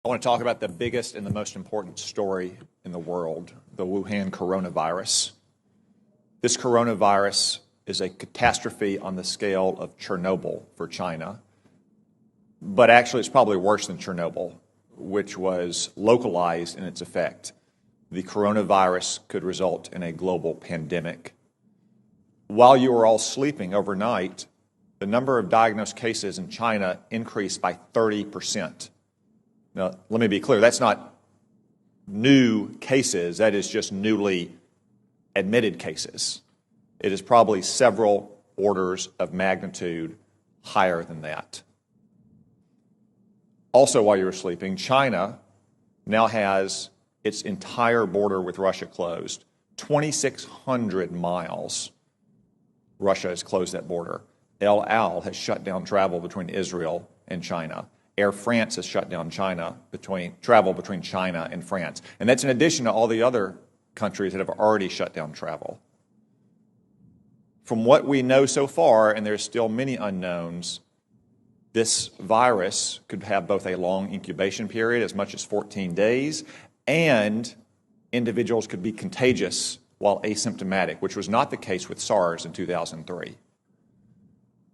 I want to talk about the biggest and the most important story in the world, the Wuhan coronavirus. This coronavirus is a catastrophe on the scale of Chernobyl for China, but actually it's probably worse than Chernobyl, which was localized in its effect. The coronavirus could result in a global pandemic. While you were all sleeping overnight, the number of diagnosed cases in China increased by 30%. Now, let me be clear, that's not new cases, that is just newly admitted cases. It is probably several orders of magnitude higher than that. Also, while you were sleeping, China now has its entire border with Russia closed. 2,600 miles, Russia has closed that border. El Al has shut down travel between Israel and China. Air France has shut down travel between China and France. And that's in addition to all the other countries that have already shut down travel. From what we know so far, and there's still many unknowns, this virus could have both a long incubation period, as much as 14 days, and individuals could be contagious while asymptomatic, which was not the case with SARS in 2003.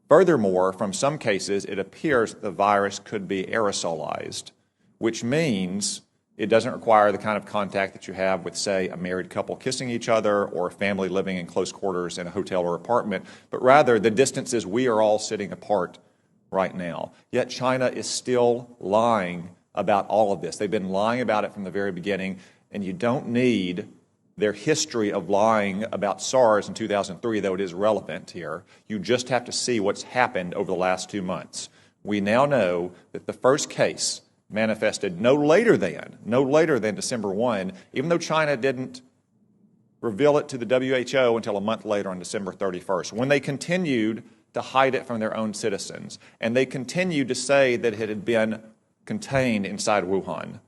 Furthermore, from some cases, it appears that the virus could be aerosolized, which means it doesn't require the kind of contact that you have with, say, a married couple kissing each other or a family living in close quarters in a hotel or apartment, but rather the distances we are all sitting apart right now. Yet China is still lying about all of this. They've been lying about it from the very beginning, and you don't need their history of lying about SARS in 2003, though it is relevant here. You just have to see what's happened over the last 2 months. We now know that the first case manifested no later than December 1, even though China didn't reveal it to the WHO until a month later on December 31st, when they continued to hide it from their own citizens. And they continued to say that it had been contained inside Wuhan.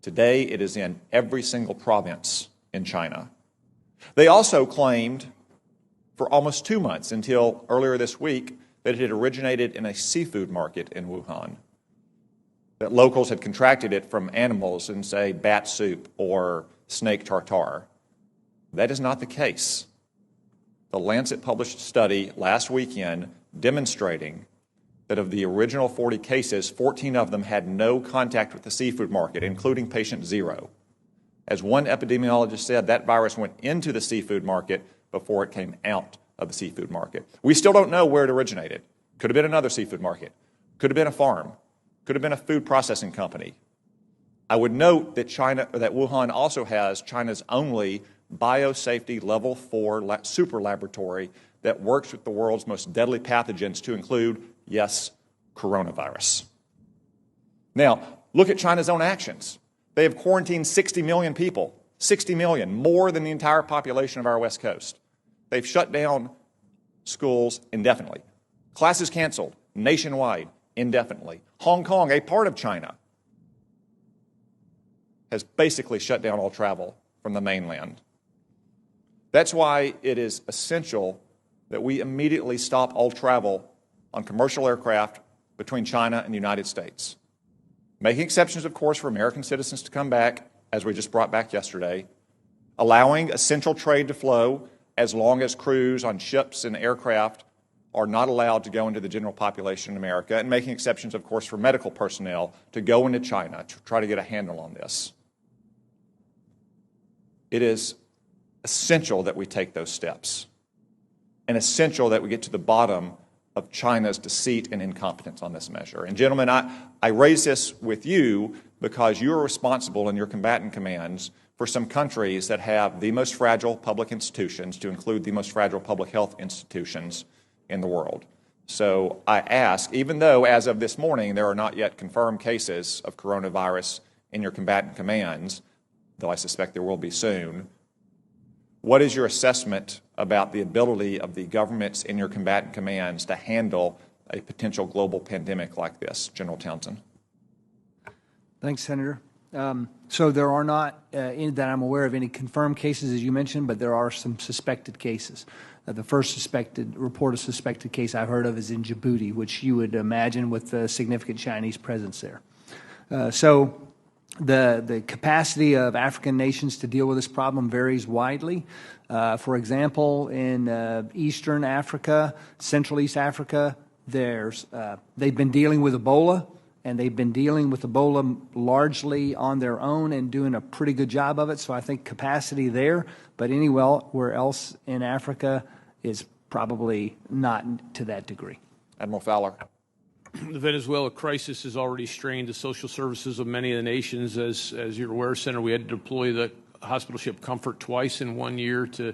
Today, it is in every single province in China. They also claimed for almost 2 months, until earlier this week, that it had originated in a seafood market in Wuhan, that locals had contracted it from animals in, say, bat soup or snake tartare. That is not the case. The Lancet published a study last weekend demonstrating that of the original 40 cases, 14 of them had no contact with the seafood market, including patient 0. As one epidemiologist said, that virus went into the seafood market before it came out of the seafood market. We still don't know where it originated. Could have been another seafood market. Could have been a farm. Could have been a food processing company. I would note that Wuhan also has China's only biosafety level 4 super laboratory that works with the world's most deadly pathogens, to include, yes, coronavirus. Now, look at China's own actions. They have quarantined 60 million people, 60 million, more than the entire population of our West Coast. They've shut down schools indefinitely. Classes canceled nationwide indefinitely. Hong Kong, a part of China, has basically shut down all travel from the mainland. That's why it is essential that we immediately stop all travel on commercial aircraft between China and the United States. Making exceptions, of course, for American citizens to come back, as we just brought back yesterday, allowing essential trade to flow as long as crews on ships and aircraft are not allowed to go into the general population in America, and making exceptions, of course, for medical personnel to go into China to try to get a handle on this. It is essential that we take those steps, and essential that we get to the bottom of China's deceit and incompetence on this measure. And gentlemen, I raise this with you because you are responsible in your combatant commands for some countries that have the most fragile public institutions, to include the most fragile public health institutions in the world. So I ask, even though as of this morning there are not yet confirmed cases of coronavirus in your combatant commands, though I suspect there will be soon, what is your assessment about the ability of the governments in your combatant commands to handle a potential global pandemic like this? General Townsend. Thanks, Senator. So there are not, that I'm aware of, any confirmed cases, as you mentioned, but there are some suspected cases. The first report of suspected case I've heard of is in Djibouti, which you would imagine with a significant Chinese presence there. So the capacity of African nations to deal with this problem varies widely. For example, in Eastern Africa, Central East Africa, they've been dealing with Ebola, and they've been dealing with Ebola largely on their own and doing a pretty good job of it. So I think capacity there, but anywhere else in Africa is probably not to that degree. Admiral Fowler. The Venezuela crisis has already strained the social services of many of the nations. As you're aware, Senator, we had to deploy the hospital ship Comfort twice in 1 year to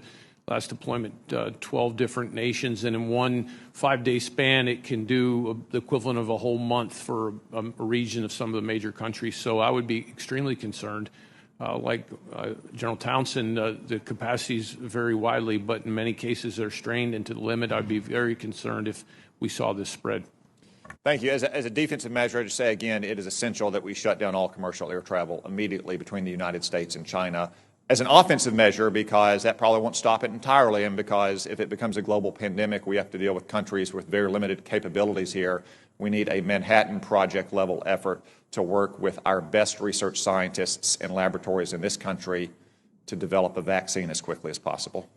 last deployment 12 different nations. And in one 5-day span, it can do the equivalent of a whole month for a region of some of the major countries. So I would be extremely concerned. Like General Townsend, the capacities vary widely, but in many cases they're strained into the limit. I'd be very concerned if we saw this spread. Thank you. As a defensive measure, I just say again, it is essential that we shut down all commercial air travel immediately between the United States and China. As an offensive measure, because that probably won't stop it entirely, and because if it becomes a global pandemic, we have to deal with countries with very limited capabilities here. We need a Manhattan Project level effort to work with our best research scientists and laboratories in this country to develop a vaccine as quickly as possible.